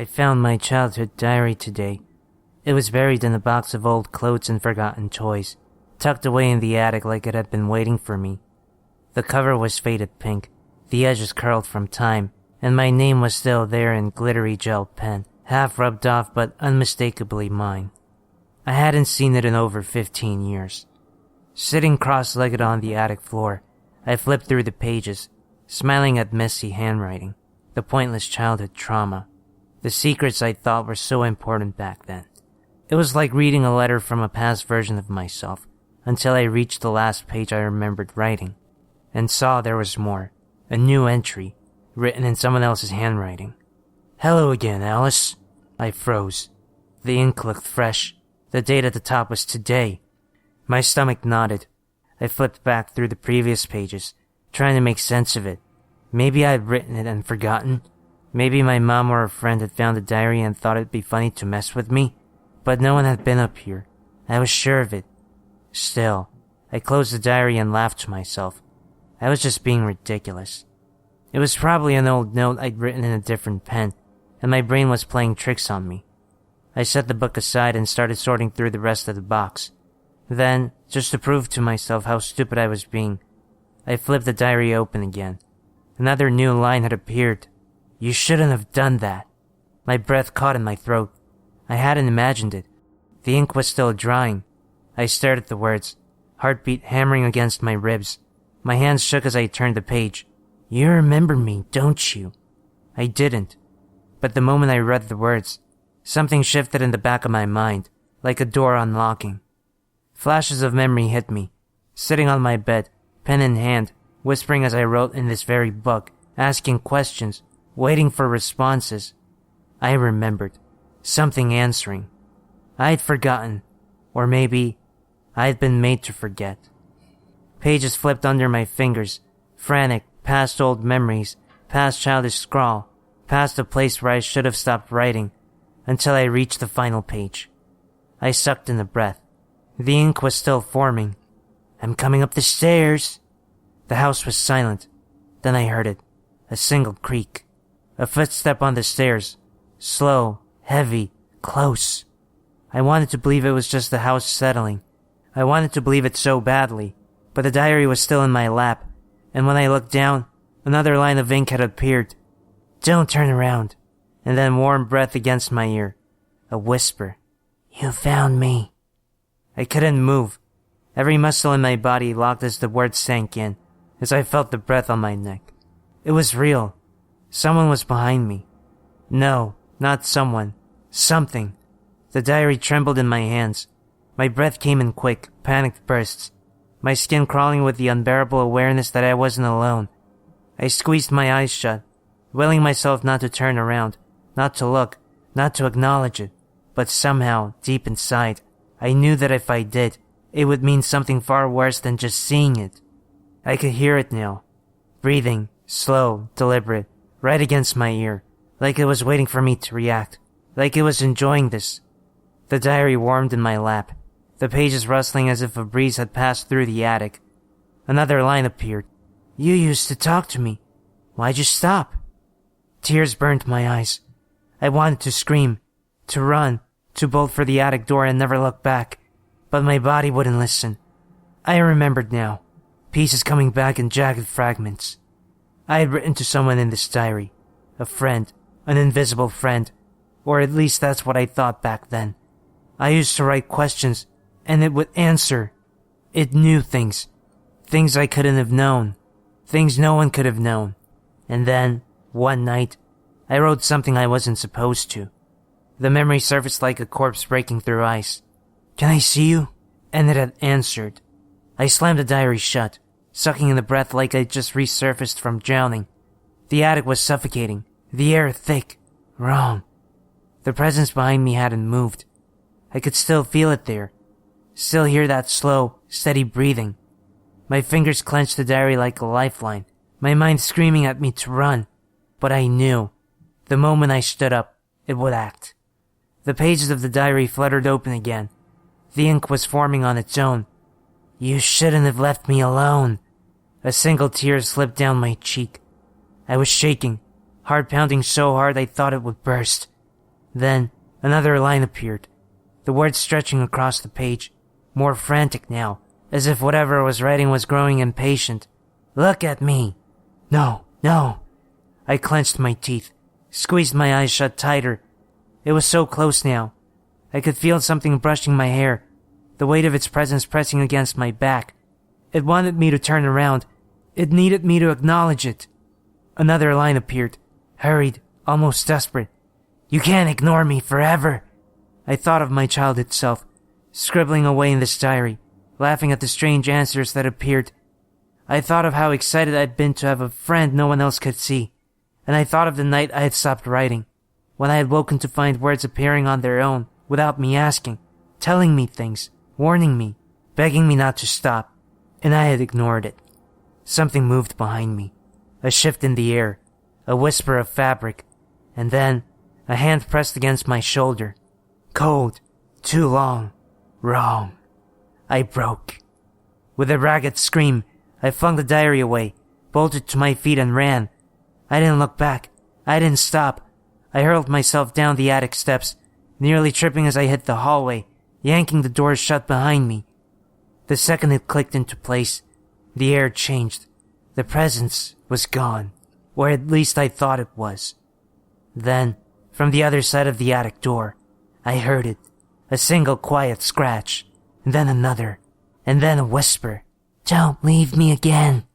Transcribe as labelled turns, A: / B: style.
A: I found my childhood diary today. It was buried in a box of old clothes and forgotten toys, tucked away in the attic like it had been waiting for me. The cover was faded pink, the edges curled from time, and my name was still there in glittery gel pen, half rubbed off but unmistakably mine. I hadn't seen it in over 15 years. Sitting cross-legged on the attic floor, I flipped through the pages, smiling at messy handwriting, the pointless childhood trauma, the secrets I thought were so important back then. It was like reading a letter from a past version of myself, until I reached the last page I remembered writing, and saw there was more, a new entry, written in someone else's handwriting. "Hello again, Alice." I froze. The ink looked fresh. The date at the top was today. My stomach nodded. I flipped back through the previous pages, trying to make sense of it. Maybe I had written it and forgotten. Maybe my mom or a friend had found the diary and thought it'd be funny to mess with me. But no one had been up here. I was sure of it. Still, I closed the diary and laughed to myself. I was just being ridiculous. It was probably an old note I'd written in a different pen, and my brain was playing tricks on me. I set the book aside and started sorting through the rest of the box. Then, just to prove to myself how stupid I was being, I flipped the diary open again. Another new line had appeared. "You shouldn't have done that." My breath caught in my throat. I hadn't imagined it. The ink was still drying. I stared at the words, heartbeat hammering against my ribs. My hands shook as I turned the page. "You remember me, don't you?" I didn't. But the moment I read the words, something shifted in the back of my mind, like a door unlocking. Flashes of memory hit me, sitting on my bed, pen in hand, whispering as I wrote in this very book, asking questions, waiting for responses. I remembered. Something answering. I had forgotten. Or maybe I had been made to forget. Pages flipped under my fingers, frantic, past old memories, past childish scrawl, past the place where I should have stopped writing, until I reached the final page. I sucked in a breath. The ink was still forming. "I'm coming up the stairs." The house was silent. Then I heard it. A single creak. A footstep on the stairs. Slow, heavy, close. I wanted to believe it was just the house settling. I wanted to believe it so badly. But the diary was still in my lap, and when I looked down, another line of ink had appeared. "Don't turn around." And then warm breath against my ear. A whisper. "You found me." I couldn't move. Every muscle in my body locked as the words sank in, as I felt the breath on my neck. It was real. Someone was behind me. No, not someone. Something. The diary trembled in my hands. My breath came in quick, panicked bursts. My skin crawling with the unbearable awareness that I wasn't alone. I squeezed my eyes shut, willing myself not to turn around, not to look, not to acknowledge it. But somehow, deep inside, I knew that if I did, it would mean something far worse than just seeing it. I could hear it now. Breathing, slow, deliberate, right against my ear, like it was waiting for me to react, like it was enjoying this. The diary warmed in my lap, the pages rustling as if a breeze had passed through the attic. Another line appeared. "You used to talk to me. Why'd you stop?" Tears burned my eyes. I wanted to scream, to run, to bolt for the attic door and never look back, but my body wouldn't listen. I remembered now, pieces coming back in jagged fragments. I had written to someone in this diary, a friend, an invisible friend, or at least that's what I thought back then. I used to write questions, and it would answer. It knew things I couldn't have known, things no one could have known. And then, one night, I wrote something I wasn't supposed to. The memory surfaced like a corpse breaking through ice. "Can I see you?" And it had answered. I slammed the diary shut, sucking in the breath like I'd just resurfaced from drowning. The attic was suffocating, the air thick, wrong. The presence behind me hadn't moved. I could still feel it there, still hear that slow, steady breathing. My fingers clenched the diary like a lifeline, my mind screaming at me to run. But I knew, the moment I stood up, it would act. The pages of the diary fluttered open again. The ink was forming on its own. "You shouldn't have left me alone." A single tear slipped down my cheek. I was shaking, heart pounding so hard I thought it would burst. Then, another line appeared, the words stretching across the page, more frantic now, as if whatever I was writing was growing impatient. Look at me! No, no! I clenched my teeth, squeezed my eyes shut tighter. It was so close now. I could feel something brushing my hair, the weight of its presence pressing against my back. It wanted me to turn around. It needed me to acknowledge it. Another line appeared, hurried, almost desperate. You can't ignore me forever. I thought of my childhood self, scribbling away in this diary, laughing at the strange answers that appeared. I thought of how excited I'd been to have a friend no one else could see, and I thought of the night I had stopped writing, when I had woken to find words appearing on their own, without me asking, telling me things, warning me, begging me not to stop, and I had ignored it. Something moved behind me, a shift in the air, a whisper of fabric, and then a hand pressed against my shoulder. Cold, too long, wrong. I broke. With a ragged scream, I flung the diary away, bolted to my feet and ran. I didn't look back. I didn't stop. I hurled myself down the attic steps, nearly tripping as I hit the hallway, yanking the doors shut behind me. The second it clicked into place, the air changed. The presence was gone, or at least I thought it was. Then, from the other side of the attic door, I heard it, a single quiet scratch, and then another, and then a whisper. Don't leave me again.